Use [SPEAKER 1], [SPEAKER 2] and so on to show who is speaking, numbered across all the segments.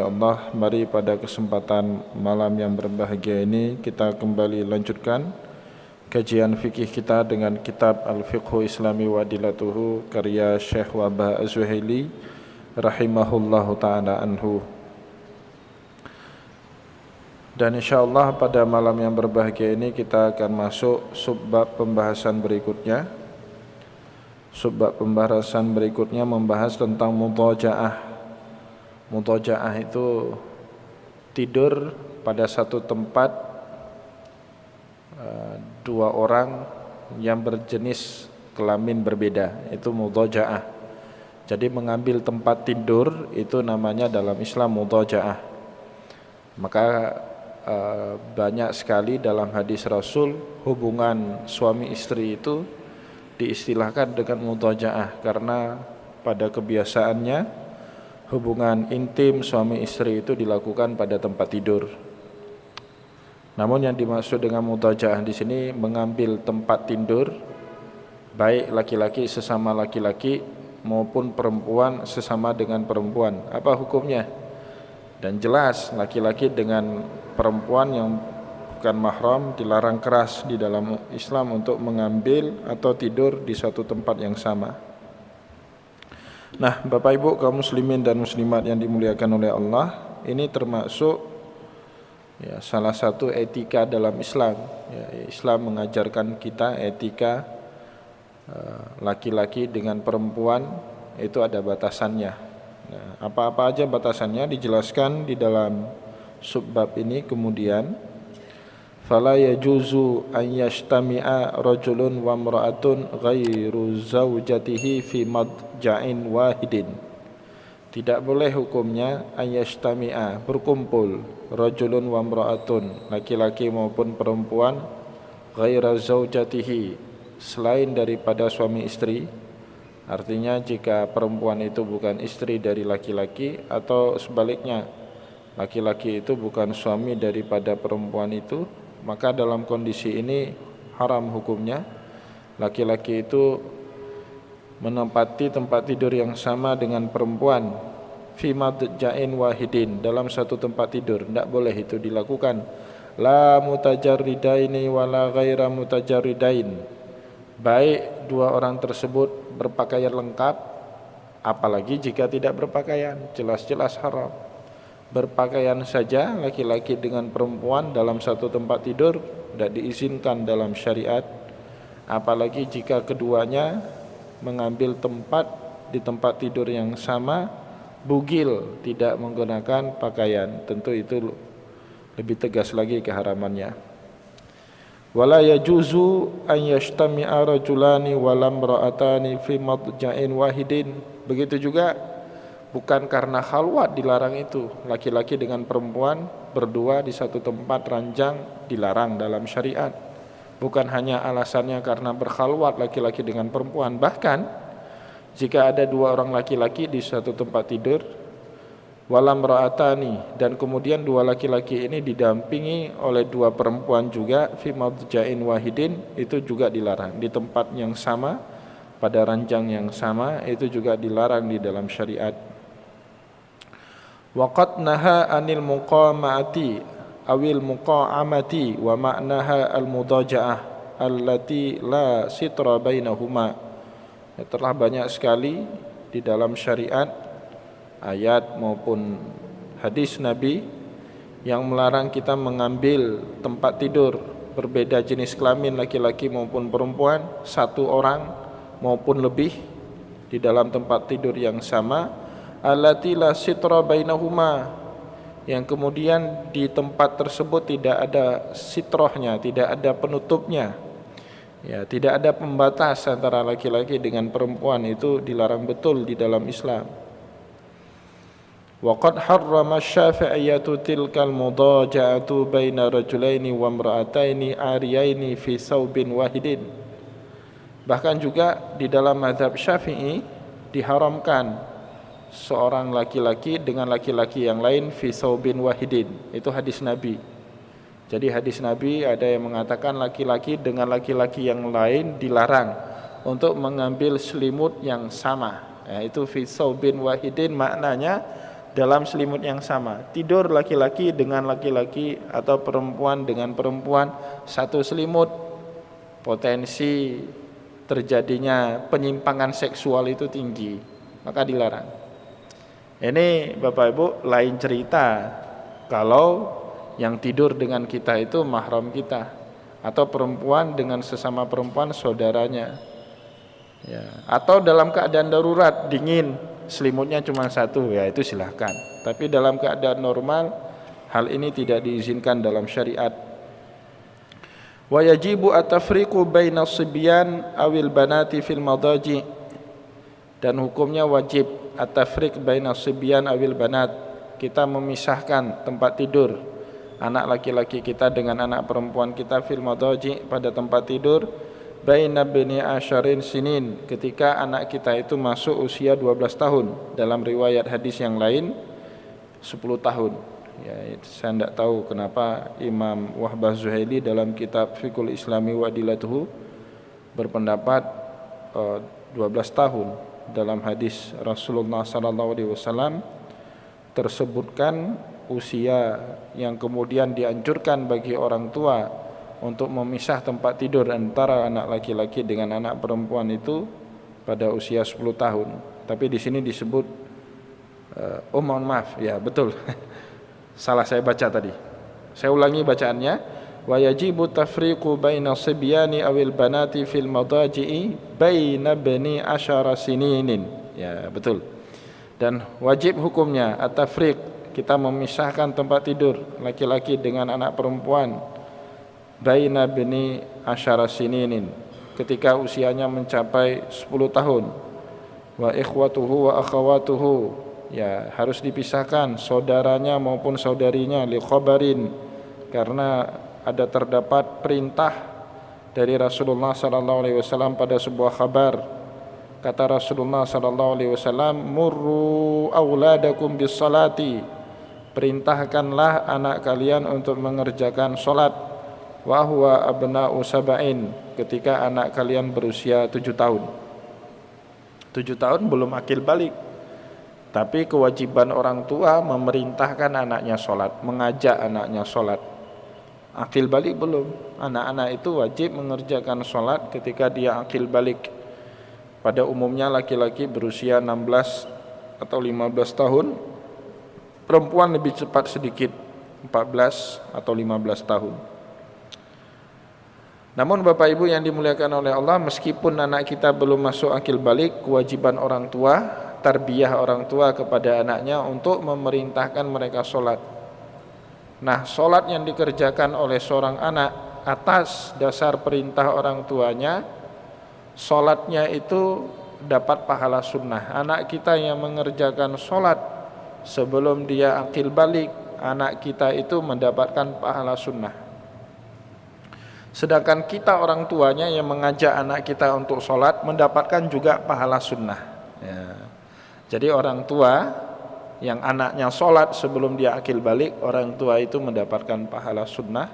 [SPEAKER 1] insyaallah mari pada kesempatan malam yang berbahagia ini kita kembali lanjutkan kajian fikih kita dengan kitab Al-Fiqhu Islami wa Adillatuhu karya Syekh Wahbah Az-Zuhaili rahimahullahu taala anhu. Dan insyaallah pada malam yang berbahagia ini kita akan masuk subbab pembahasan berikutnya. Subbab pembahasan berikutnya membahas tentang mudhaja'ah. Mudhaja'ah itu tidur pada satu tempat dua orang yang berjenis kelamin berbeda, itu mudhaja'ah. Jadi mengambil tempat tidur itu namanya dalam Islam mudhaja'ah. Maka banyak sekali dalam hadis Rasul hubungan suami istri itu diistilahkan dengan mudhaja'ah karena pada kebiasaannya hubungan intim suami istri itu dilakukan pada tempat tidur. Namun yang dimaksud dengan mudhaja'ah di sini mengambil tempat tidur baik laki-laki sesama laki-laki maupun perempuan sesama dengan perempuan. Apa hukumnya? Dan jelas laki-laki dengan perempuan yang bukan mahram dilarang keras di dalam Islam untuk mengambil atau tidur di satu tempat yang sama. Nah, Bapak Ibu kaum muslimin dan muslimat yang dimuliakan oleh Allah, ini termasuk salah satu etika dalam Islam. Islam mengajarkan kita etika laki-laki dengan perempuan itu ada batasannya. Nah, apa-apa aja batasannya dijelaskan di dalam subbab ini. Kemudian fala yajuzu an yajtami'a rajulun wa imra'atun ghairu zaujatihi fi madja'in wahidin. Tidak boleh hukumnya an yajtami'a berkumpul rajulun wa imra'atun laki-laki maupun perempuan ghairu zaujatihi selain daripada suami istri. Artinya jika perempuan itu bukan istri dari laki-laki atau sebaliknya laki-laki itu bukan suami daripada perempuan itu, maka dalam kondisi ini haram hukumnya laki-laki itu menempati tempat tidur yang sama dengan perempuan fi madja'in wahidin dalam satu tempat tidur. Tidak boleh itu dilakukan. La mutajarridaini wala ghaira mutajarridain. Baik dua orang tersebut berpakaian lengkap, apalagi jika tidak berpakaian, jelas-jelas haram. Berpakaian saja laki-laki dengan perempuan dalam satu tempat tidur tidak diizinkan dalam syariat, apalagi jika keduanya mengambil tempat di tempat tidur yang sama, bugil, tidak menggunakan pakaian. Tentu itu lebih tegas lagi keharamannya. Wala yajuzu an yajtami'a rajulani wa lamra'atani fi madja'in wahidin. Begitu juga bukan karena khalwat dilarang itu. Laki-laki dengan perempuan berdua di satu tempat ranjang dilarang dalam syariat. Bukan hanya alasannya karena berkhalwat laki-laki dengan perempuan. Bahkan jika ada dua orang laki-laki di satu tempat tidur, walam ra'atani, dan kemudian dua laki-laki ini didampingi oleh dua perempuan juga fi madja'in wahidin, itu juga dilarang. Di tempat yang sama, pada ranjang yang sama, itu juga dilarang di dalam syariat. Waqad naha anil muqamati awil muqa'amati wa ma'naha al-mudaja'ah allati la sitra bainahuma. Telah banyak sekali di dalam syariat ayat maupun hadis Nabi yang melarang kita mengambil tempat tidur berbeda jenis kelamin laki-laki maupun perempuan, satu orang maupun lebih di dalam tempat tidur yang sama, allati la sitra bainahuma, yang kemudian di tempat tersebut tidak ada sitrohnya, tidak ada penutupnya, tidak ada pembatas antara laki-laki dengan perempuan. Itu dilarang betul di dalam Islam. Wa qad harrama asy-Syafi'iyyatu tilkal mudaja'atu baina rajulaini wa imra'ataini ariyaini fi saubin wahidin. Bahkan juga di dalam mazhab Syafi'i diharamkan seorang laki-laki dengan laki-laki yang lain fi saubin wahidin. Itu hadis Nabi. Jadi hadis Nabi ada yang mengatakan laki-laki dengan laki-laki yang lain dilarang untuk mengambil selimut yang sama. Itu fi saubin wahidin, maknanya dalam selimut yang sama. Tidur laki-laki dengan laki-laki atau perempuan dengan perempuan satu selimut, potensi terjadinya penyimpangan seksual itu tinggi, maka dilarang. Ini Bapak Ibu lain cerita kalau yang tidur dengan kita itu mahram kita, atau perempuan dengan sesama perempuan saudaranya, ya, atau dalam keadaan darurat dingin selimutnya cuma satu, ya itu silahkan. Tapi dalam keadaan normal hal ini tidak diizinkan dalam syariat. Wa yajibu at-tafriqu baina as-sibyan awil banati fil madaji, dan hukumnya wajib at-tafriq baina as-sibyan awil banat, kita memisahkan tempat tidur anak laki-laki kita dengan anak perempuan kita fil madaji, pada tempat tidur, baina bani asyarin sinin, ketika anak kita itu masuk usia 12 tahun. Dalam riwayat hadis yang lain 10 tahun. Ya, saya tidak tahu kenapa Imam Wahbah Zuhaili dalam kitab Fiqhul Islami wa Adilatuhu berpendapat 12 tahun. Dalam hadis Rasulullah SAW tersebutkan usia yang kemudian dianjurkan bagi orang tua untuk memisah tempat tidur antara anak laki-laki dengan anak perempuan itu pada usia 10 tahun. Tapi di sini disebut mohon maaf, ya betul. Salah saya baca tadi. Saya ulangi bacaannya. Wa yajibu tafriqu baina sibyani awil banati fil madaji'i baina bani asyara sininin. Ya, betul. Dan wajib hukumnya at-tafriq, kita memisahkan tempat tidur laki-laki dengan anak perempuan baina bani asyara sininin, ketika usianya mencapai 10 tahun. Wa ikhwatuhu wa akhawatuhu, ya harus dipisahkan saudaranya maupun saudarinya, li khabarin, karena ada terdapat perintah dari Rasulullah SAW pada sebuah kabar. Kata Rasulullah SAW, murru auladakum bis salati, perintahkanlah anak kalian untuk mengerjakan salat, wa huwa abna'u sab'in, ketika anak kalian berusia 7 tahun. 7 tahun belum akil balik, tapi kewajiban orang tua memerintahkan anaknya sholat, mengajak anaknya sholat. Akil balik belum. Anak-anak itu wajib mengerjakan sholat ketika dia akil balik. Pada umumnya laki-laki berusia 16 atau 15 tahun, perempuan lebih cepat sedikit, 14 atau 15 tahun. Namun Bapak Ibu yang dimuliakan oleh Allah, meskipun anak kita belum masuk akil balik, kewajiban orang tua, tarbiyah orang tua kepada anaknya untuk memerintahkan mereka sholat. Nah, sholat yang dikerjakan oleh seorang anak atas dasar perintah orang tuanya, sholatnya itu dapat pahala sunnah. Anak kita yang mengerjakan sholat sebelum dia akil balik, anak kita itu mendapatkan pahala sunnah. Sedangkan kita orang tuanya yang mengajak anak kita untuk sholat mendapatkan juga pahala sunnah, ya. Jadi orang tua yang anaknya sholat sebelum dia akil balik, orang tua itu mendapatkan pahala sunnah.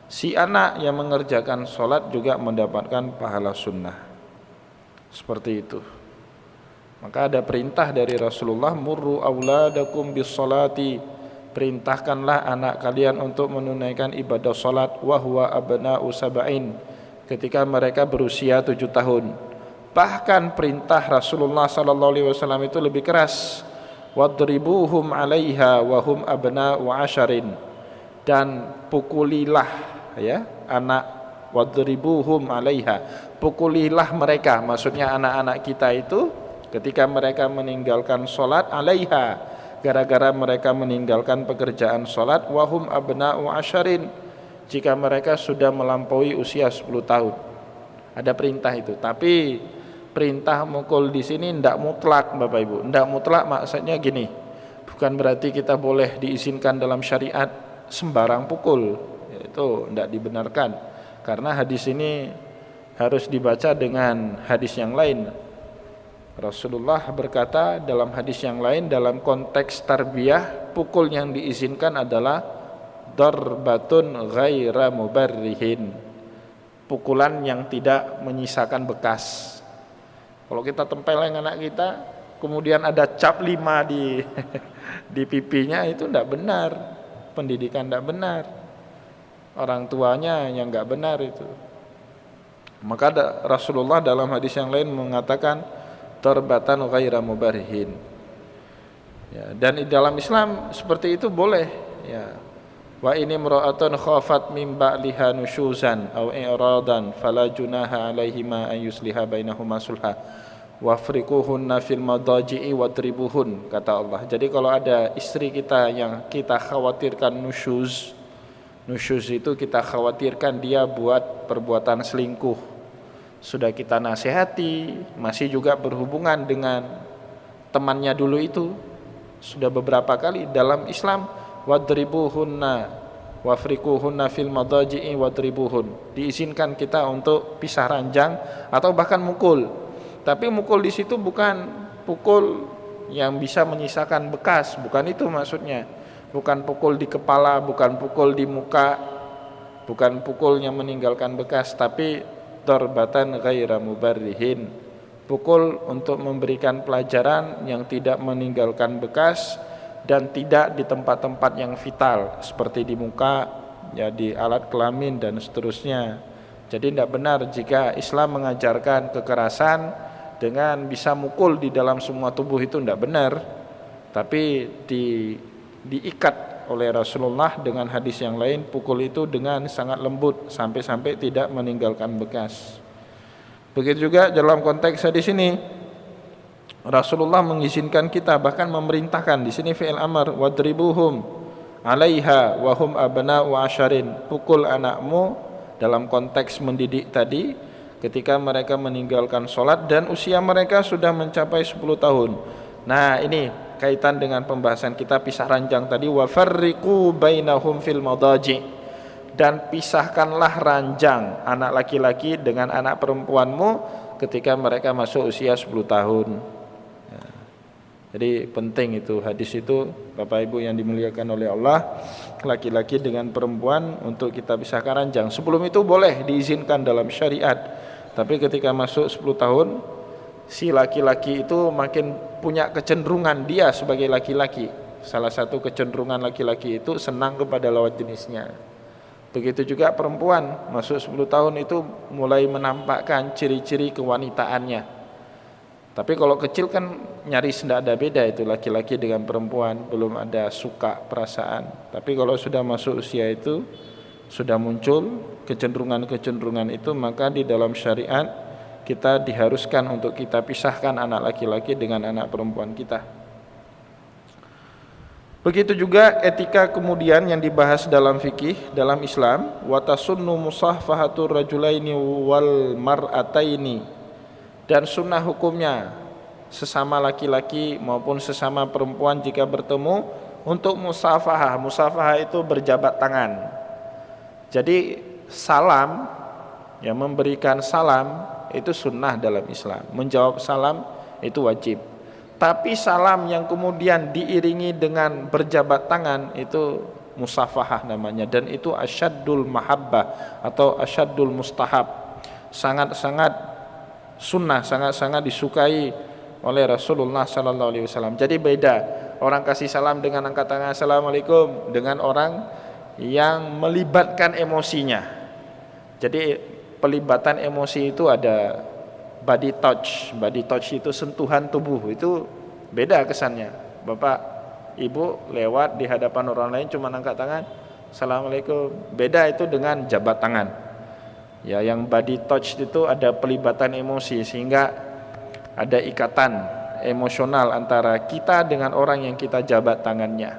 [SPEAKER 1] Si anak yang mengerjakan sholat juga mendapatkan pahala sunnah. Seperti itu. Maka ada perintah dari Rasulullah, murru auladakum bis sholati, perintahkanlah anak kalian untuk menunaikan ibadah sholat, wa huwa abna'u sab'in, ketika mereka berusia 7 tahun. Bahkan perintah Rasulullah SAW itu lebih keras, wadribuhum 'alaiha wa hum abna'u 'asharin, dan pukulilah ya anak, wadribuhum 'alaiha, pukulilah mereka, maksudnya anak-anak kita itu ketika mereka meninggalkan sholat, 'alaiha, gara-gara mereka meninggalkan pekerjaan sholat, wahum abna'u 'asharin, jika mereka sudah melampaui usia 10 tahun. Ada perintah itu, tapi perintah mukul di sini tidak mutlak Bapak Ibu. Tidak mutlak maksudnya gini, bukan berarti kita boleh diizinkan dalam syariat sembarang pukul, itu tidak dibenarkan, karena hadis ini harus dibaca dengan hadis yang lain. Rasulullah berkata dalam hadis yang lain, dalam konteks tarbiyah, pukul yang diizinkan adalah darbatun ghaira mubarrihin, pukulan yang tidak menyisakan bekas. Kalau kita tempeleng anak kita, kemudian ada cap 5 di di pipinya, itu tidak benar. Pendidikan tidak benar. Orang tuanya yang nggak benar itu. Maka Rasulullah dalam hadis yang lain mengatakan tarbatan ghaira mubarihin. Ya, dan di dalam Islam seperti itu boleh. Ya. Wa ini imra'atun khafat min ba'liha nusyuzan aw i'radan fala junaha 'alaihima an yusliha bainahuma sulha wafriquhunna fil madaji'i wadribuhun, kata Allah. Jadi kalau ada istri kita yang kita khawatirkan nusyuz itu kita khawatirkan dia buat perbuatan selingkuh, sudah kita nasihati, masih juga berhubungan dengan temannya dulu itu, sudah beberapa kali dalam Islam, wadribuhunna wafriquhunna fil madaji'i wadribuhun, diizinkan kita untuk pisah ranjang atau bahkan mukul. Tapi mukul di situ bukan pukul yang bisa menyisakan bekas, bukan itu maksudnya. Bukan pukul di kepala, bukan pukul di muka, bukan pukul yang meninggalkan bekas, tapi darbatan ghaira mubarrihin, pukul untuk memberikan pelajaran yang tidak meninggalkan bekas dan tidak di tempat-tempat yang vital seperti di muka, ya di alat kelamin dan seterusnya. Jadi tidak benar jika Islam mengajarkan kekerasan dengan bisa mukul di dalam semua tubuh, itu tidak benar. Tapi diikat oleh Rasulullah dengan hadis yang lain, pukul itu dengan sangat lembut sampai-sampai tidak meninggalkan bekas. Begitu juga dalam konteks hadis ini Rasulullah mengizinkan kita, bahkan memerintahkan, di sini fi'il amr, wadribuhum 'alaiha wa hum abna'u 'asharin, pukul anakmu dalam konteks mendidik tadi ketika mereka meninggalkan sholat dan usia mereka sudah mencapai 10 tahun. Nah, ini kaitan dengan pembahasan kita pisah ranjang tadi, wa farriqu bainahum fil madaji, dan pisahkanlah ranjang anak laki-laki dengan anak perempuanmu ketika mereka masuk usia 10 tahun. Ya. Jadi penting itu hadis itu, Bapak Ibu yang dimuliakan oleh Allah, laki-laki dengan perempuan untuk kita pisahkan ranjang. Sebelum itu boleh diizinkan dalam syariat. Tapi ketika masuk 10 tahun, si laki-laki itu makin punya kecenderungan, dia sebagai laki-laki, salah satu kecenderungan laki-laki itu senang kepada lawan jenisnya. Begitu juga perempuan, masuk 10 tahun itu mulai menampakkan ciri-ciri kewanitaannya. Tapi kalau kecil kan nyaris tidak ada beda itu, laki-laki dengan perempuan, belum ada suka perasaan. Tapi kalau sudah masuk usia itu, sudah muncul kecenderungan-kecenderungan itu, maka di dalam syariat kita diharuskan untuk kita pisahkan anak laki-laki dengan anak perempuan kita. Begitu juga etika kemudian yang dibahas dalam fikih, dalam Islam, wa tasunnu musahfahatur rajulaini wal mar'ataini, dan sunnah hukumnya sesama laki-laki maupun sesama perempuan jika bertemu untuk musafahah. Musafahah itu berjabat tangan. Jadi salam, ya memberikan salam itu sunnah dalam Islam. Menjawab salam itu wajib. Tapi salam yang kemudian diiringi dengan berjabat tangan itu musafahah namanya, dan itu asyaddul mahabbah atau asyaddul mustahab. Sangat-sangat sunnah, sangat-sangat disukai oleh Rasulullah sallallahu alaihi wasallam. Jadi beda orang kasih salam dengan angkat tangan assalamualaikum dengan orang yang melibatkan emosinya. Jadi pelibatan emosi itu ada body touch. Body touch itu sentuhan tubuh, itu beda kesannya. Bapak, Ibu lewat di hadapan orang lain cuma angkat tangan assalamualaikum, beda itu dengan jabat tangan. Ya, yang body touch itu ada pelibatan emosi sehingga ada ikatan emosional antara kita dengan orang yang kita jabat tangannya.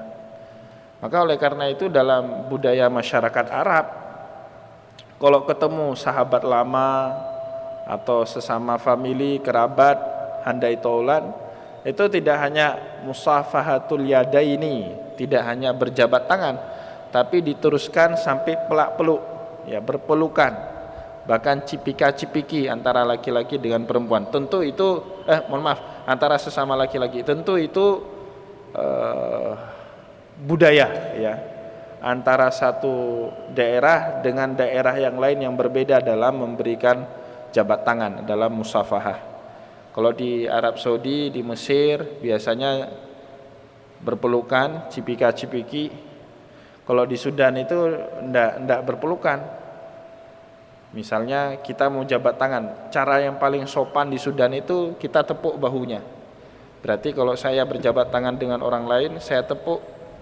[SPEAKER 1] Maka oleh karena itu dalam budaya masyarakat Arab, kalau ketemu sahabat lama atau sesama famili, kerabat, handai taulan, itu tidak hanya musafahatul yadaini, tidak hanya berjabat tangan, tapi diteruskan sampai pelak-peluk, ya berpelukan, bahkan cipika-cipiki antara laki-laki dengan perempuan. Tentu itu antara sesama laki-laki. Tentu itu budaya, ya, antara satu daerah dengan daerah yang lain yang berbeda dalam memberikan jabat tangan dalam musafahah. Kalau di Arab Saudi, di Mesir biasanya berpelukan, cipika-cipiki. Kalau di Sudan itu ndak berpelukan. Misalnya kita mau jabat tangan, cara yang paling sopan di Sudan itu kita tepuk bahunya. Berarti kalau saya berjabat tangan dengan orang lain, saya tepuk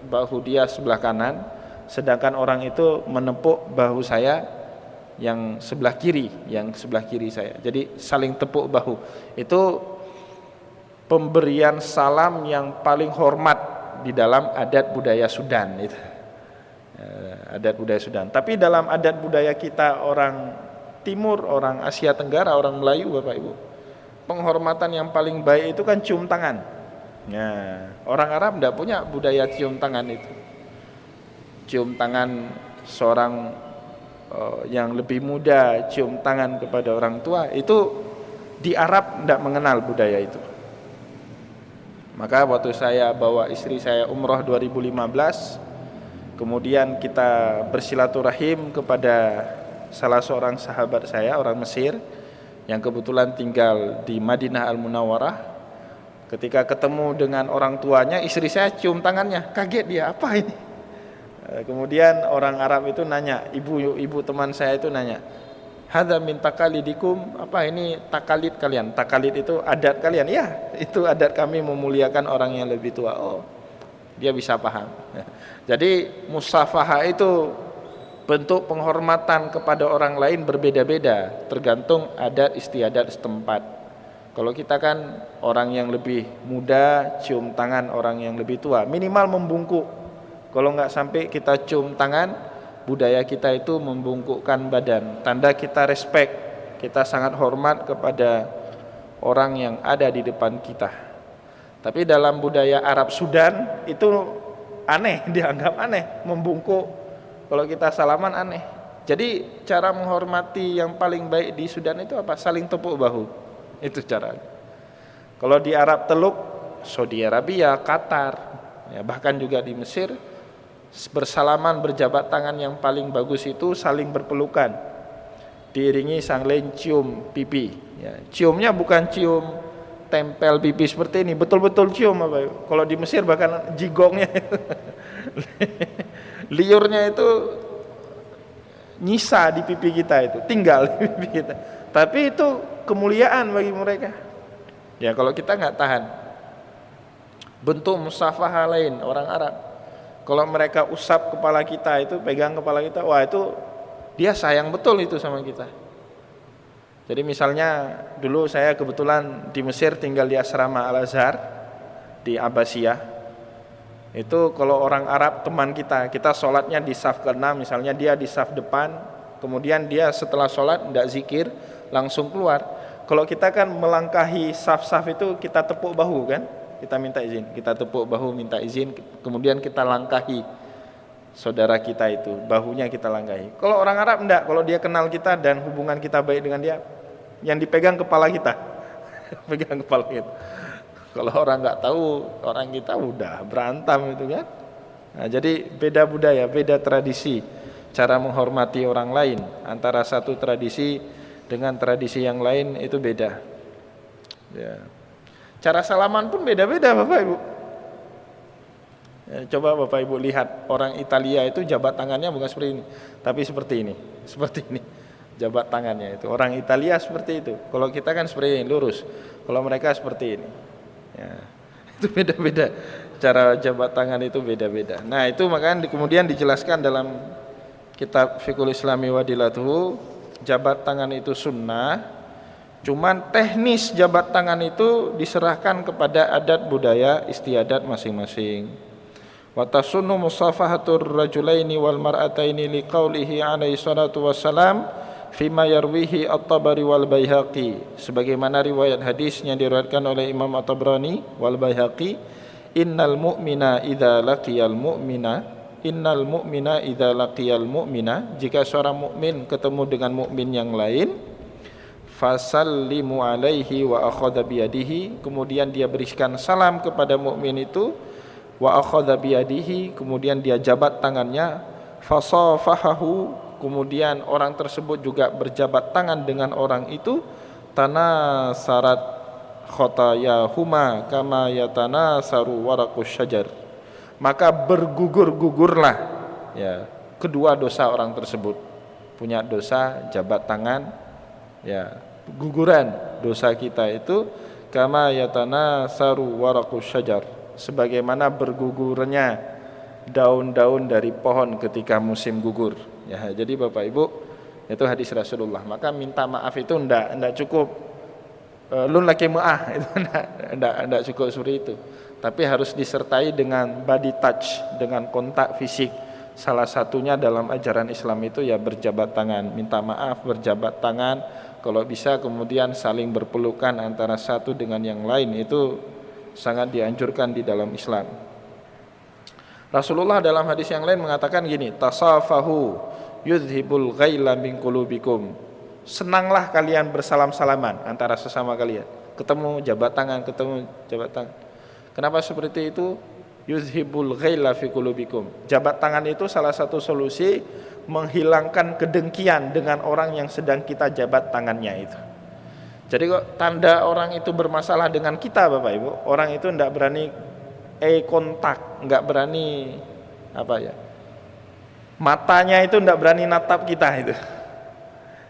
[SPEAKER 1] bahu dia sebelah kanan, sedangkan orang itu menepuk bahu saya yang sebelah kiri saya. Jadi saling tepuk bahu. Itu pemberian salam yang paling hormat di dalam adat budaya Sudan itu. Adat budaya Sudan. Tapi dalam adat budaya kita orang Timur, orang Asia Tenggara, orang Melayu, Bapak Ibu, penghormatan yang paling baik itu kan cium tangan. Nah, orang Arab tidak punya budaya cium tangan itu. Cium tangan seorang yang lebih muda, cium tangan kepada orang tua, itu di Arab tidak mengenal budaya itu. Maka waktu saya bawa istri saya umroh 2015, kemudian kita bersilaturahim kepada salah seorang sahabat saya, orang Mesir, yang kebetulan tinggal di Madinah Al-Munawwarah. Ketika ketemu dengan orang tuanya, istri saya cium tangannya, kaget dia, apa ini? Kemudian orang Arab itu nanya, ibu teman saya itu nanya, hadza min taqalidikum, apa ini takalid kalian? Takalid itu adat kalian? Ya, itu adat kami memuliakan orang yang lebih tua. Oh, dia bisa paham. Jadi musafahah itu bentuk penghormatan kepada orang lain berbeda-beda, tergantung adat istiadat setempat. Kalau kita kan orang yang lebih muda cium tangan orang yang lebih tua, minimal membungkuk. Kalau nggak sampai kita cium tangan, budaya kita itu membungkukkan badan, tanda kita respect, kita sangat hormat kepada orang yang ada di depan kita. Tapi dalam budaya Arab Sudan itu aneh, dianggap aneh, membungkuk. Kalau kita salaman aneh. Jadi cara menghormati yang paling baik di Sudan itu apa? Saling tepuk bahu. Itu caranya. Kalau di Arab Teluk, Saudi Arabia, Qatar, ya, bahkan juga di Mesir, bersalaman berjabat tangan yang paling bagus itu saling berpelukan, diiringi saling cium pipi. Ya, ciumnya bukan cium tempel pipi seperti ini, betul-betul cium apa? Kalau di Mesir bahkan jigongnya liurnya itu nyisa di pipi kita, itu tinggal di pipi kita. Tapi itu kemuliaan bagi mereka. Ya kalau kita nggak tahan. Bentuk musafahah lain orang Arab. Kalau mereka usap kepala kita itu, pegang kepala kita, wah itu dia sayang betul itu sama kita. Jadi misalnya dulu saya kebetulan di Mesir tinggal di asrama Al-Azhar di Abbasiyah. Itu kalau orang Arab teman kita sholatnya di saf ke-6, misalnya dia di saf depan, kemudian dia setelah sholat tidak zikir langsung keluar. Kalau kita kan melangkahi saf-saf itu kita tepuk bahu kan, kita minta izin, kita tepuk bahu minta izin, kemudian kita langkahi saudara kita itu, bahunya kita langkahi. Kalau orang Arab enggak, kalau dia kenal kita dan hubungan kita baik dengan dia, yang dipegang kepala kita pegang kepala kita. Kalau orang nggak tahu, orang kita udah berantem itu kan. Nah, jadi beda budaya, beda tradisi, cara menghormati orang lain antara satu tradisi dengan tradisi yang lain itu beda. Ya. Cara salaman pun beda-beda, Bapak Ibu. Ya, coba Bapak Ibu lihat orang Italia itu jabat tangannya bukan seperti ini, tapi seperti ini, jabat tangannya itu. Orang Italia seperti itu. Kalau kita kan seperti ini, lurus. Kalau mereka seperti ini. Ya, itu beda-beda, cara jabat tangan itu beda-beda. Nah itu makanya kemudian dijelaskan dalam kitab Fiqhul Islami wa Dilatuhu, jabat tangan itu sunnah, cuman teknis jabat tangan itu diserahkan kepada adat budaya istiadat masing-masing. Wa tasunnu musafahatur rajulaini wal mar'ataini liqaulihi alaihi salatu wassalam fima yarwihi At-Tabari wal Baihaqi, sebagaimana riwayat hadis yang diriwayatkan oleh Imam At-Tabrani wal Baihaqi, innal mu'mina idza laqiyal mu'mina, jika seorang mukmin ketemu dengan mukmin yang lain, fasallimu alaihi wa akhadha biyadihi, kemudian dia berikan salam kepada mukmin itu, wa akhadha biyadihi, kemudian dia jabat tangannya, fasafahahu, kemudian orang tersebut juga berjabat tangan dengan orang itu, tanasarat khotayahuma kama yatanasaru waraqus syajar, maka bergugur-gugurlah ya kedua dosa orang tersebut. Punya dosa jabat tangan, ya guguran dosa kita itu kama yatanasaru waraqus syajar, sebagaimana bergugurnya daun-daun dari pohon ketika musim gugur. Ya, jadi Bapak Ibu, itu hadis Rasulullah. Maka minta maaf itu enggak cukup lun laki mu'ah, itu enggak cukup seperti itu. Tapi harus disertai dengan body touch, dengan kontak fisik. Salah satunya dalam ajaran Islam itu ya berjabat tangan, minta maaf, berjabat tangan. Kalau bisa kemudian saling berpelukan antara satu dengan yang lain, itu sangat dianjurkan di dalam Islam. Rasulullah dalam hadis yang lain mengatakan gini, tasafahu yudhibul ghaila min qulubikum. Senanglah kalian bersalam-salaman antara sesama kalian. Ketemu jabat tangan, Kenapa seperti itu? Yuzhibul ghaila fi qulubikum. Jabat tangan itu salah satu solusi menghilangkan kedengkian dengan orang yang sedang kita jabat tangannya itu. Jadi kok tanda orang itu bermasalah dengan kita Bapak Ibu, orang itu tidak berani kontak, nggak berani matanya itu tidak berani natap kita itu.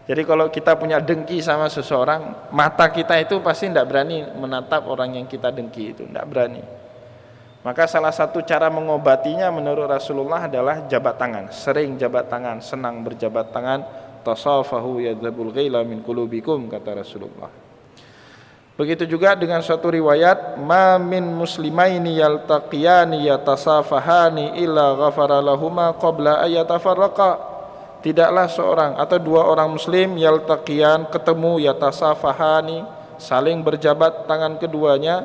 [SPEAKER 1] Jadi kalau kita punya dengki sama seseorang, mata kita itu pasti tidak berani menatap orang yang kita dengki itu, tidak berani. Maka salah satu cara mengobatinya menurut Rasulullah adalah jabat tangan, sering jabat tangan, senang berjabat tangan. Tasafahu yadzabul ghaila min qulubikum, kata Rasulullah. Begitu juga dengan suatu riwayat, ma min muslimaini yaltaqiyani yatasafahani illa ghafara lahuma qabla ayatafarraqa. Tidaklah seorang atau dua orang muslim yaltaqiyan, ketemu, yatasafahani, saling berjabat tangan keduanya,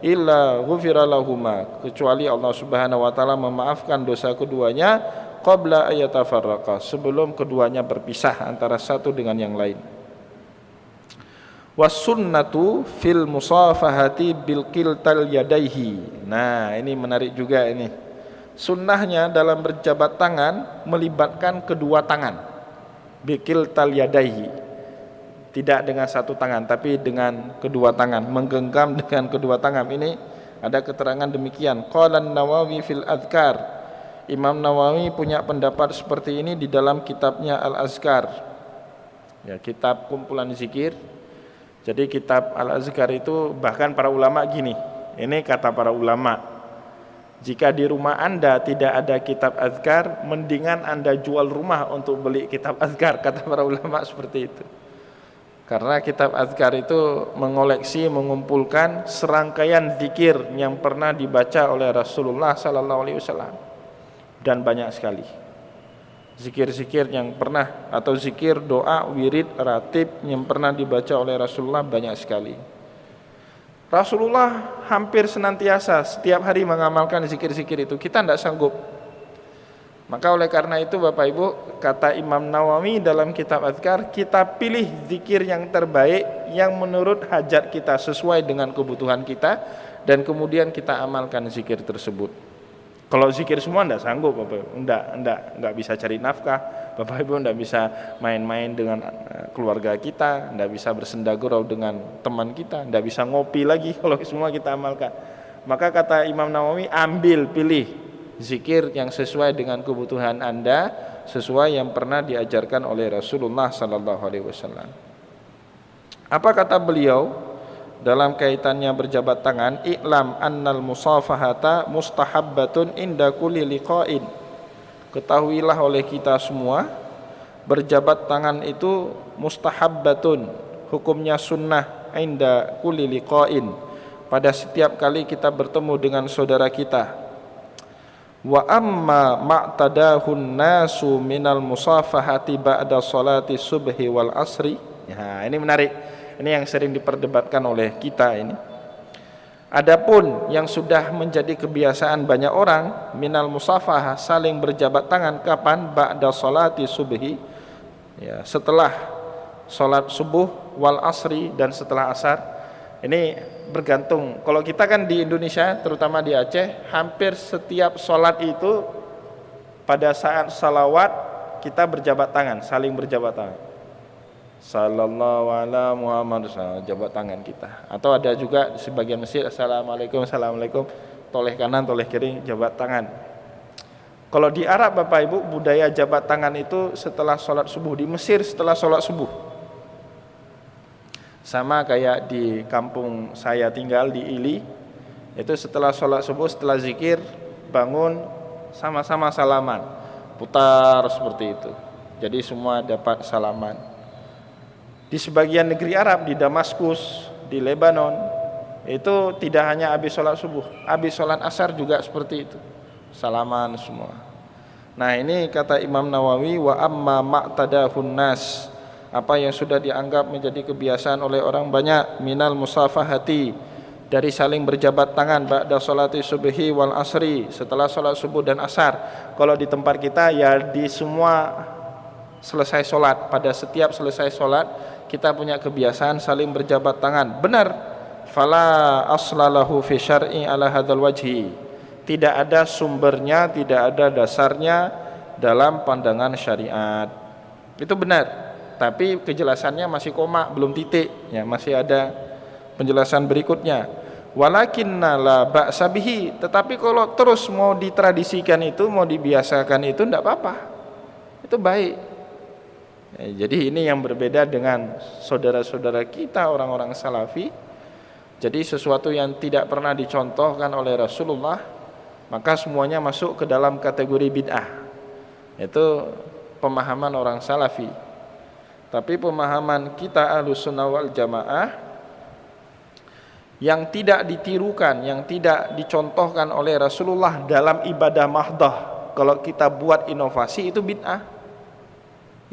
[SPEAKER 1] illa ghufira lahuma, kecuali Allah Subhanahu wa taala memaafkan dosa keduanya qabla ayatafarraqa, sebelum keduanya berpisah antara satu dengan yang lain. Was sunnatu fil musafahati bil kiltal yadaihi. Nah, ini menarik juga ini. Sunnahnya dalam berjabat tangan melibatkan kedua tangan. Bikil tal yadaihi. Tidak dengan satu tangan tapi dengan kedua tangan, menggenggam dengan kedua tangan. Ini ada keterangan demikian. Qala An-Nawawi fil Adhkar. Imam Nawawi punya pendapat seperti ini di dalam kitabnya Al-Azkar. Ya, kitab kumpulan zikir. Jadi kitab Al-Azkar itu bahkan para ulama gini. Ini kata para ulama, jika di rumah Anda tidak ada kitab azkar, mendingan Anda jual rumah untuk beli kitab azkar, kata para ulama seperti itu. Karena kitab azkar itu mengoleksi, mengumpulkan serangkaian zikir yang pernah dibaca oleh Rasulullah sallallahu alaihi wasallam, dan banyak sekali zikir-zikir yang pernah, atau zikir, doa, wirid, ratib yang pernah dibaca oleh Rasulullah banyak sekali. Rasulullah hampir senantiasa setiap hari mengamalkan zikir-zikir itu. Kita tidak sanggup. Maka oleh karena itu Bapak Ibu, kata Imam Nawawi dalam kitab Azkar, kita pilih zikir yang terbaik yang menurut hajat kita, sesuai dengan kebutuhan kita, dan kemudian kita amalkan zikir tersebut. Kalau zikir semua tidak sanggup Bapak Ibu, enggak bisa cari nafkah. Bapak Ibu tidak bisa main-main dengan keluarga kita, tidak bisa bersenda gurau dengan teman kita, tidak bisa ngopi lagi kalau semua kita amalkan. Maka kata Imam Nawawi, pilih zikir yang sesuai dengan kebutuhan Anda, sesuai yang pernah diajarkan oleh Rasulullah sallallahu alaihi wasallam. Apa kata beliau dalam kaitannya berjabat tangan? I'lam annal musafahata mustahabbatun inda kulli liqa'in. Ketahuilah oleh kita semua, berjabat tangan itu mustahabbatun, hukumnya sunnah, inda kulli liqa'in, pada setiap kali kita bertemu dengan saudara kita. Wa amma ma'tadahun nasu minal musafahati ba'da salati subhi wal asri. Ya, ini menarik. Ini yang sering diperdebatkan oleh kita ini. Adapun yang sudah menjadi kebiasaan banyak orang, minal musafahah, saling berjabat tangan, kapan? Ba'da salati subhi, ya, setelah salat subuh, wal asri, dan setelah asar. Ini bergantung. Kalau kita kan di Indonesia, terutama di Aceh, hampir setiap salat itu pada saat salawat kita berjabat tangan, saling berjabat tangan. sallallahu ala Muhammad, jabat tangan kita. Atau ada juga sebagian masjid assalamualaikum, assalamualaikum, toleh kanan, toleh kiri, jabat tangan. Kalau di Arab Bapak Ibu, budaya jabat tangan itu setelah sholat subuh. Di Mesir setelah sholat subuh. Sama kayak di kampung saya tinggal di Ili, itu setelah sholat subuh, setelah zikir, bangun, sama-sama salaman, putar seperti itu. Jadi semua dapat salaman. Di sebagian negeri Arab, di Damaskus, di Lebanon, itu tidak hanya habis sholat subuh, habis sholat asar juga seperti itu, salaman semua. Nah ini kata Imam Nawawi, wa amma ma'tadahun nas, apa yang sudah dianggap menjadi kebiasaan oleh orang banyak, minal musafahati, dari saling berjabat tangan, ba'da sholati subhi wal asri, setelah sholat subuh dan asar. Kalau di tempat kita ya di semua selesai sholat, pada setiap selesai sholat kita punya kebiasaan saling berjabat tangan. Benar, fala aslalahu fi syar'i ala hadzal wajhi, tidak ada sumbernya, tidak ada dasarnya dalam pandangan syariat. Itu benar, tapi kejelasannya masih koma, belum titik ya, masih ada penjelasan berikutnya. Walakinna la ba'sa bihi, tetapi kalau terus mau ditradisikan itu, mau dibiasakan itu enggak apa-apa, itu baik. Jadi ini yang berbeda dengan saudara-saudara kita orang-orang salafi. Jadi sesuatu yang tidak pernah dicontohkan oleh Rasulullah, maka semuanya masuk ke dalam kategori bid'ah. Itu pemahaman orang salafi. Tapi pemahaman kita Ahlussunnah wal Jamaah yang tidak ditirukan, yang tidak dicontohkan oleh Rasulullah dalam ibadah mahdah, kalau kita buat inovasi itu bid'ah.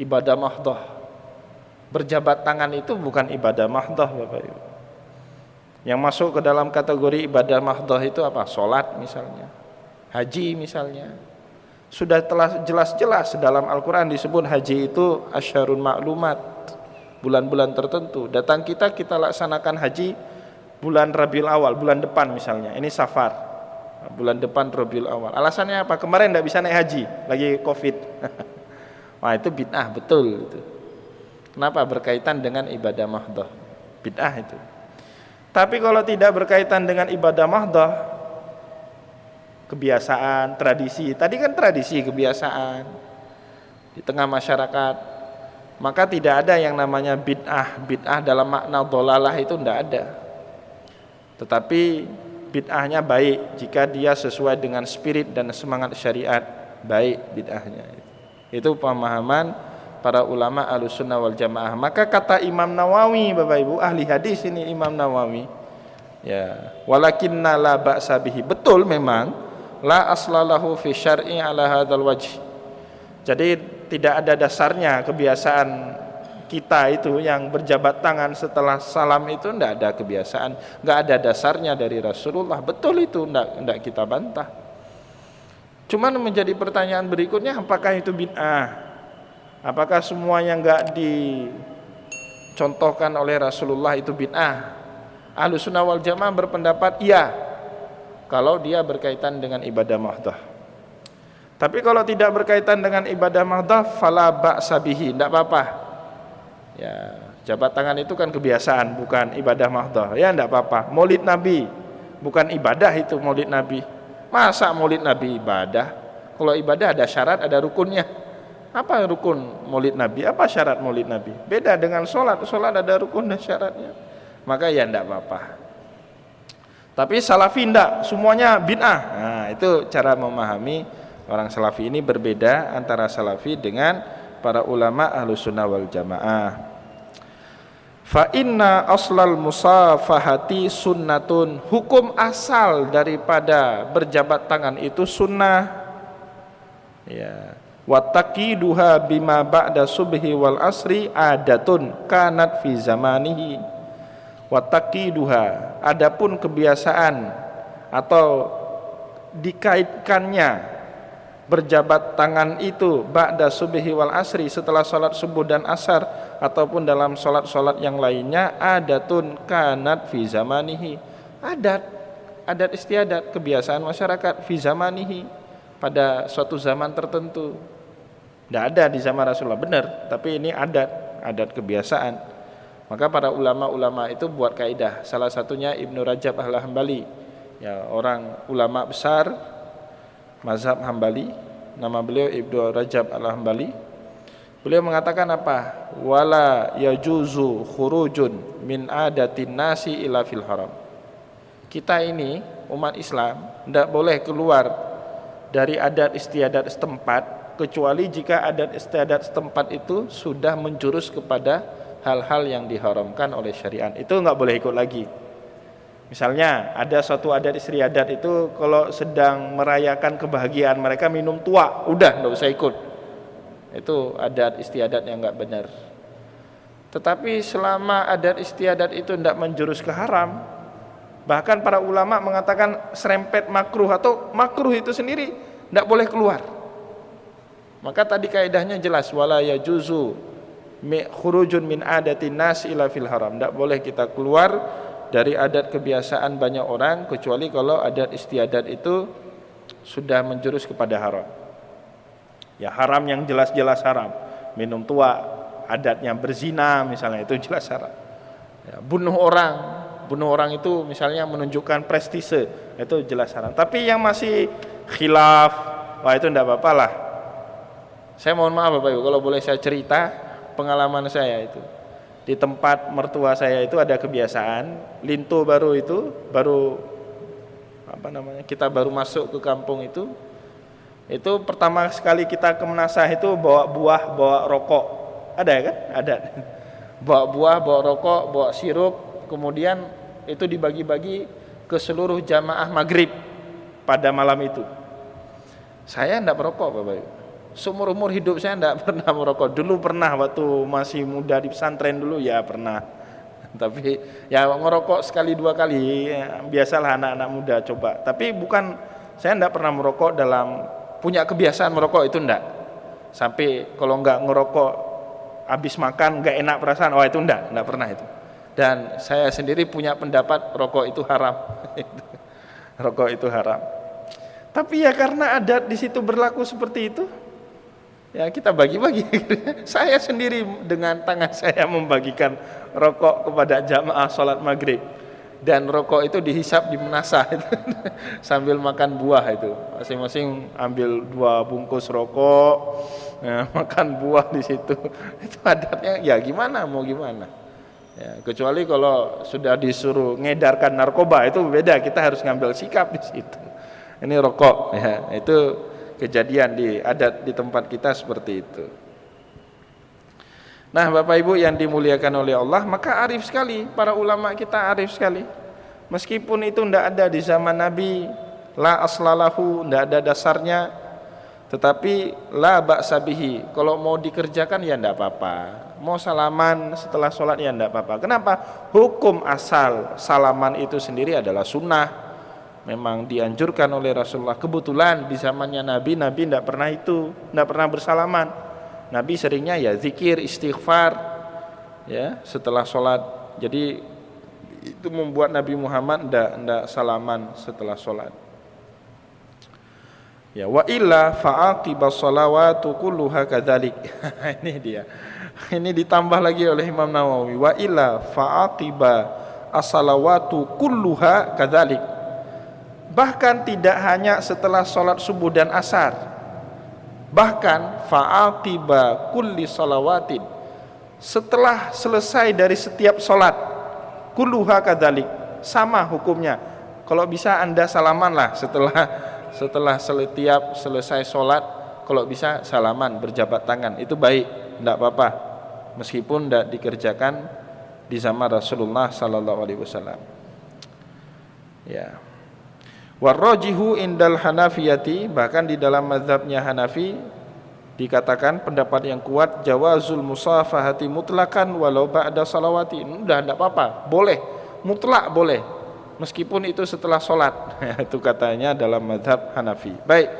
[SPEAKER 1] Ibadah mahdah, berjabat tangan itu bukan ibadah mahdah Bapak Ibu. Yang masuk ke dalam kategori ibadah mahdah itu apa? Sholat misalnya, haji misalnya. Sudah telah jelas-jelas dalam Al-Quran disebut haji itu asyharun ma'lumat, bulan-bulan tertentu. Datang kita laksanakan haji bulan Rabiul Awal, bulan depan misalnya. Ini Safar, bulan depan Rabiul Awal. Alasannya apa? Kemarin tidak bisa naik haji, lagi Covid. Wah itu bid'ah betul itu. Kenapa? Berkaitan dengan ibadah mahdah, bid'ah itu. Tapi kalau tidak berkaitan dengan ibadah mahdah, kebiasaan, tradisi, tadi kan tradisi, kebiasaan di tengah masyarakat, maka tidak ada yang namanya bid'ah. Bid'ah dalam makna dhalalah itu tidak ada. Tetapi bid'ahnya baik jika dia sesuai dengan spirit dan semangat syariat, baik bid'ahnya. Itu pemahaman para ulama Ahlussunnah wal Jamaah. Maka kata Imam Nawawi, Bapak Ibu, ahli hadis ini Imam Nawawi, ya, walakinna la ba'sa bihi. Betul memang la aslalahu fi syar'i ala hadzal wajh. Jadi tidak ada dasarnya kebiasaan kita itu yang berjabat tangan setelah salam itu, tidak ada kebiasaan, tidak ada dasarnya dari Rasulullah. Betul itu, tidak kita bantah. Cuman menjadi pertanyaan berikutnya, apakah itu bid'ah? Apakah semua yang enggak dicontohkan oleh Rasulullah itu bid'ah? Ahlussunnah wal Jamaah berpendapat iya, kalau dia berkaitan dengan ibadah mahdah. Tapi kalau tidak berkaitan dengan ibadah mahdah, fala ba'sa bihi, tidak apa-apa. Ya, jabat tangan itu kan kebiasaan, bukan ibadah mahdah. Ya tidak apa-apa. Maulid Nabi bukan ibadah itu, maulid Nabi. Masa maulid Nabi ibadah? Kalau ibadah ada syarat, ada rukunnya. Apa rukun maulid Nabi? Apa syarat maulid Nabi? Beda dengan sholat. Sholat ada rukun dan syaratnya. Maka ya tidak apa-apa. Tapi salafi tidak, semuanya bid'ah. Nah itu cara memahami orang salafi ini. Berbeda antara salafi dengan para ulama Ahlussunnah wal Jamaah. Fa inna aslal musafahati sunnatun, hukum asal daripada berjabat tangan itu sunnah. Ya, wa taqiduha bima ba'da subhi wal asri adatun kanat fi zamanihi. Wa taqiduha, adapun kebiasaan atau dikaitkannya berjabat tangan itu ba'da subhi wal asri, setelah salat subuh dan asar, ataupun dalam salat-salat yang lainnya, adatun kanat fi zamanihi, adat istiadat, kebiasaan masyarakat, fi zamanihi, pada suatu zaman tertentu. Tidak ada di zaman Rasulullah, benar, tapi ini adat adat kebiasaan. Maka para ulama-ulama itu buat kaidah. Salah satunya Ibnu Rajab Al-Hambali, ya, orang ulama besar mazhab Hambali. Nama beliau Ibnu Rajab Al-Hambali. Beliau mengatakan apa? Wala yajuzu khurujun min adatin nasi ila fil haram. Kita ini umat Islam tidak boleh keluar dari adat istiadat setempat kecuali jika adat istiadat setempat itu sudah menjurus kepada hal-hal yang diharamkan oleh syariat. Itu nggak boleh ikut lagi. Misalnya ada suatu adat istiadat itu kalau sedang merayakan kebahagiaan mereka minum tua, udah nggak usah ikut. Itu adat istiadat yang nggak benar. Tetapi selama adat istiadat itu tidak menjurus ke haram, bahkan para ulama mengatakan serempet makruh atau makruh itu sendiri tidak boleh keluar. Maka tadi kaidahnya jelas, wala yajuzu khurujun min adatin nas ila fil haram. Tidak boleh kita keluar dari adat kebiasaan banyak orang kecuali kalau adat istiadat itu sudah menjurus kepada haram. Ya, haram yang jelas-jelas haram. Minum tua, adatnya berzina misalnya, itu jelas haram. Ya, bunuh orang itu misalnya menunjukkan prestise, itu jelas haram. Tapi yang masih khilaf, wah itu tidak apa-apa lah. Saya mohon maaf Bapak Ibu kalau boleh saya cerita pengalaman saya itu. Di tempat mertua saya itu ada kebiasaan lintu baru kita baru masuk ke kampung itu pertama sekali kita ke Menasah itu bawa buah, bawa rokok. Ada ya kan? Ada. Bawa buah, bawa rokok, bawa sirup, kemudian itu dibagi-bagi ke seluruh jamaah maghrib pada malam itu. Saya enggak merokok Bapak Ibu. Seumur-umur hidup saya enggak pernah merokok. Dulu pernah waktu masih muda di pesantren dulu ya pernah. Tapi ya ngerokok sekali dua kali ya, biasalah anak-anak muda coba. Tapi saya enggak pernah merokok dalam punya kebiasaan merokok itu enggak. Sampai kalau enggak ngerokok habis makan enggak enak perasaan, itu enggak pernah itu. Dan saya sendiri punya pendapat rokok itu haram. Rokok itu haram. Tapi ya karena adat di situ berlaku seperti itu, ya kita bagi-bagi. Saya sendiri dengan tangan saya membagikan rokok kepada jamaah sholat maghrib, dan rokok itu dihisap di Menasah itu. Sambil makan buah itu, masing-masing ambil 2 bungkus rokok, ya, makan buah di situ. Itu adatnya ya gimana mau gimana ya, kecuali kalau sudah disuruh ngedarkan narkoba itu beda, kita harus ngambil sikap di situ. Ini rokok ya, itu kejadian di adat di tempat kita seperti itu. Nah Bapak Ibu yang dimuliakan oleh Allah, maka arif sekali para ulama kita, arif sekali. Meskipun itu tidak ada di zaman Nabi, la aslalahu, tidak ada dasarnya, tetapi la ba'sa bihi, kalau mau dikerjakan ya tidak apa-apa. Mau salaman setelah sholat ya tidak apa-apa. Kenapa? Hukum asal salaman itu sendiri adalah sunnah, memang dianjurkan oleh Rasulullah. Kebetulan di zamannya Nabi tidak pernah bersalaman. Nabi seringnya ya zikir, istighfar ya setelah sholat. Jadi itu membuat Nabi Muhammad tidak salaman setelah sholat. Ya, wa illa fa'aqibas shalawatu kulluha kadzalik. Ini dia. Ini ditambah lagi oleh Imam Nawawi. Wa illa fa'aqiba as-salawatu kulluha kadzalik. Bahkan tidak hanya setelah sholat subuh dan asar, bahkan fa'aqiba kulli shalawatin, setelah selesai dari setiap sholat, kulluha kadzalik, sama hukumnya. Kalau bisa Anda salamanlah setelah setiap selesai sholat, kalau bisa salaman, berjabat tangan, itu baik, tidak apa-apa, meskipun tidak dikerjakan di zaman Rasulullah sallallahu alaihi wasallam. Ya. Warrajihu indal Hanafiyati, bahkan di dalam mazhabnya Hanafi dikatakan pendapat yang kuat, jawazul musafahati mutlakan walau ba'da salawati. Udah enggak apa-apa, boleh, mutlak boleh, meskipun itu setelah sholat. Itu katanya dalam mazhab Hanafi. Baik,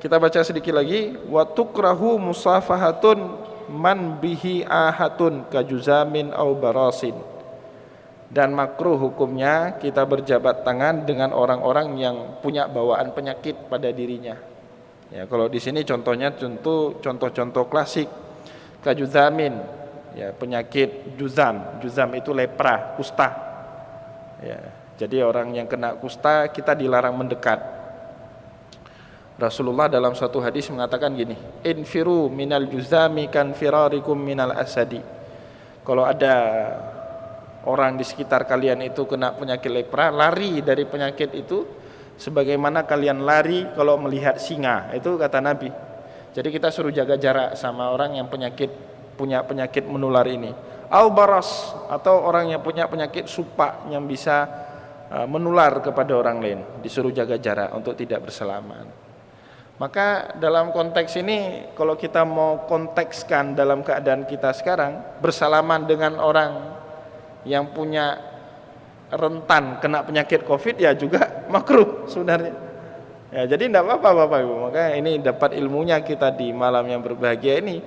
[SPEAKER 1] kita baca sedikit lagi. Wa tukrahu musafahatun man bihi ahatun kajuzamin au barasin. Dan makruh hukumnya kita berjabat tangan dengan orang-orang yang punya bawaan penyakit pada dirinya. Ya, kalau di sini contohnya contoh klasik kajuzamin, ya, penyakit juzam. Juzam itu lepra, kusta. Ya, jadi orang yang kena kusta kita dilarang mendekat. Rasulullah dalam suatu hadis mengatakan gini, infiru minal juzami kan firarikum minal asadi. Kalau ada orang di sekitar kalian itu kena penyakit lepra, lari dari penyakit itu sebagaimana kalian lari kalau melihat singa. Itu kata Nabi. Jadi kita suruh jaga jarak sama orang yang punya penyakit menular ini. Au baras, atau orang yang punya penyakit supak yang bisa menular kepada orang lain, disuruh jaga jarak untuk tidak bersalaman. Maka dalam konteks ini, kalau kita mau kontekskan dalam keadaan kita sekarang, bersalaman dengan orang yang punya rentan kena penyakit COVID ya juga makruh sebenarnya. Ya, jadi tidak apa-apa Bapak Ibu. Maka ini dapat ilmunya kita di malam yang berbahagia ini.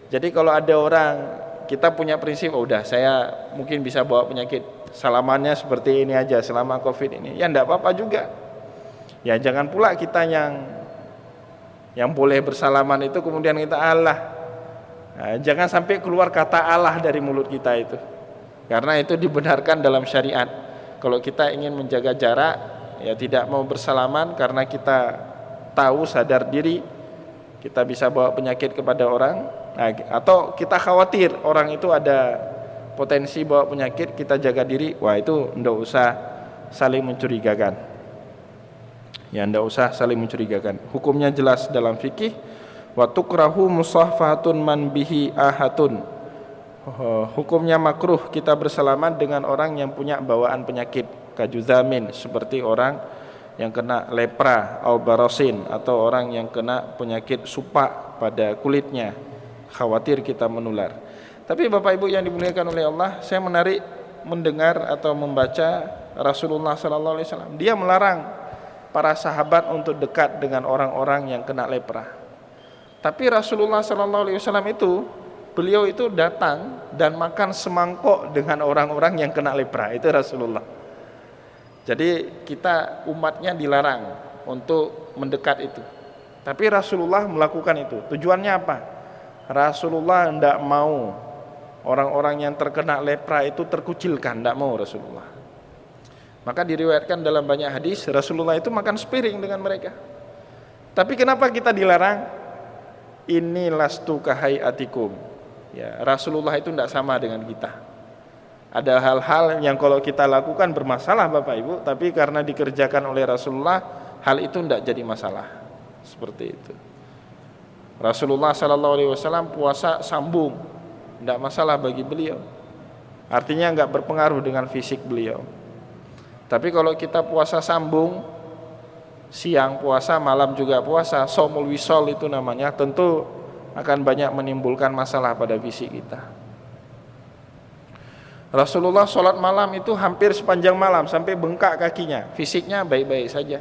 [SPEAKER 1] Jadi kalau ada orang, kita punya prinsip, oh udah saya mungkin bisa bawa penyakit, salamannya seperti ini aja selama COVID ini. Ya tidak apa-apa juga. Ya jangan pula kita yang boleh bersalaman itu kemudian kita Allah. Nah, jangan sampai keluar kata Allah dari mulut kita itu. Karena itu dibenarkan dalam syariat. Kalau kita ingin menjaga jarak, ya tidak mau bersalaman karena kita tahu sadar diri kita bisa bawa penyakit kepada orang, nah, atau kita khawatir orang itu ada potensi bawa penyakit, kita jaga diri, wah itu tidak usah saling mencurigakan. Ya tidak usah saling mencurigakan. Hukumnya jelas dalam fikih. Wa tukrahu musahfatun man bihi ahatun. Hukumnya makruh kita bersalaman dengan orang yang punya bawaan penyakit kajuzamin, seperti orang yang kena lepra au barasin, atau orang yang kena penyakit supak pada kulitnya, khawatir kita menular. Tapi Bapak Ibu yang dimuliakan oleh Allah, saya menarik mendengar atau membaca Rasulullah SAW. Dia melarang para sahabat untuk dekat dengan orang-orang yang kena lepra. Tapi Rasulullah SAW itu, beliau itu datang dan makan semangkok dengan orang-orang yang kena lepra. Itu Rasulullah. Jadi kita umatnya dilarang untuk mendekat itu. Tapi Rasulullah melakukan itu. Tujuannya apa? Rasulullah tidak mau orang-orang yang terkena lepra itu terkucilkan, tidak mau Rasulullah. Maka diriwayatkan dalam banyak hadis Rasulullah itu makan sepiring dengan mereka. Tapi kenapa kita dilarang? Ini lastu kahayatikum. Ya, Rasulullah itu tidak sama dengan kita. Ada hal-hal yang kalau kita lakukan bermasalah Bapak Ibu, tapi karena dikerjakan oleh Rasulullah, hal itu tidak jadi masalah. Seperti itu. Rasulullah SAW puasa sambung, tidak masalah bagi beliau. Artinya enggak berpengaruh dengan fisik beliau. Tapi kalau kita puasa sambung, siang puasa, malam juga puasa, shaumul wisol itu namanya, tentu akan banyak menimbulkan masalah pada fisik kita. Rasulullah sholat malam itu hampir sepanjang malam sampai bengkak kakinya, fisiknya baik-baik saja.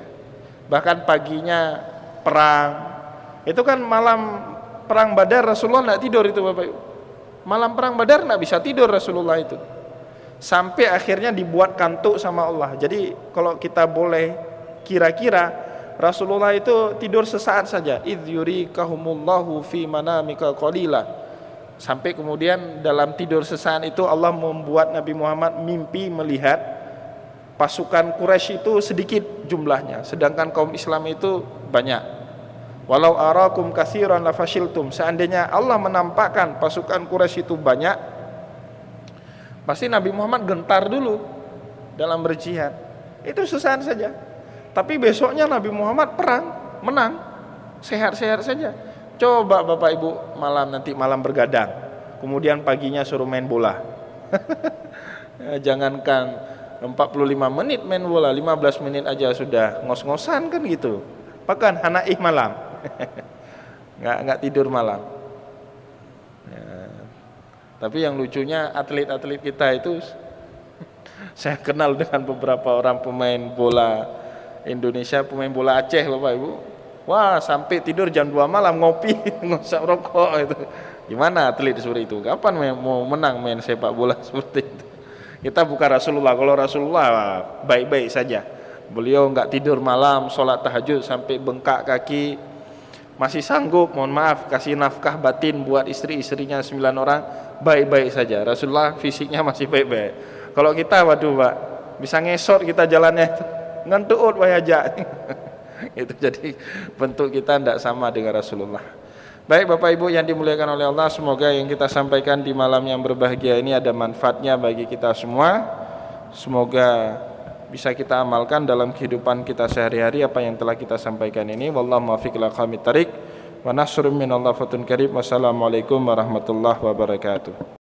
[SPEAKER 1] Bahkan paginya perang, itu kan malam perang Badar Rasulullah tidak tidur itu Bapak Ibu. Malam perang Badar tidak bisa tidur Rasulullah itu. Sampai akhirnya dibuat kantuk sama Allah. Jadi kalau kita boleh kira-kira, Rasulullah itu tidur sesaat saja. Idh yurikahumullahu fi manamika qalila. Sampai kemudian dalam tidur sesaat itu Allah membuat Nabi Muhammad mimpi melihat pasukan Quraisy itu sedikit jumlahnya, sedangkan kaum Islam itu banyak. Walau arakum katsiran lafashiltum. Seandainya Allah menampakkan pasukan Quraisy itu banyak, pasti Nabi Muhammad gentar dulu dalam berjihad. Itu sesaat saja. Tapi besoknya Nabi Muhammad perang, menang, sehat-sehat saja. Coba Bapak Ibu nanti malam bergadang, kemudian paginya suruh main bola. Jangankan 45 menit main bola, 15 menit aja sudah ngos-ngosan kan gitu. Bahkan hanaih malam. Nggak tidur malam. Tapi yang lucunya atlet-atlet kita itu, saya kenal dengan beberapa orang pemain bola Indonesia, pemain bola Aceh Bapak Ibu. Wah, sampai tidur jam 2 malam ngopi, ngosap rokok itu. Gimana atlet seperti itu? Kapan mau menang main sepak bola seperti itu? Kita bukan Rasulullah. Kalau Rasulullah baik-baik saja. Beliau enggak tidur malam, sholat tahajud sampai bengkak kaki. masih sanggup, mohon maaf, kasih nafkah batin buat istri-istrinya 9 orang, baik-baik saja. Rasulullah fisiknya masih baik-baik. Kalau kita, waduh Pak, bisa ngesot kita jalannya, ngantuk wayajak. Itu jadi bentuk kita tidak sama dengan Rasulullah. Baik Bapak Ibu yang dimuliakan oleh Allah, semoga yang kita sampaikan di malam yang berbahagia ini ada manfaatnya bagi kita semua. Semoga bisa kita amalkan dalam kehidupan kita sehari-hari apa yang telah kita sampaikan ini. Wallahu muwaffiq ila aqwamit thariq wa nasrun minallah fatun karim. Wassalamualaikum warahmatullahi wabarakatuh.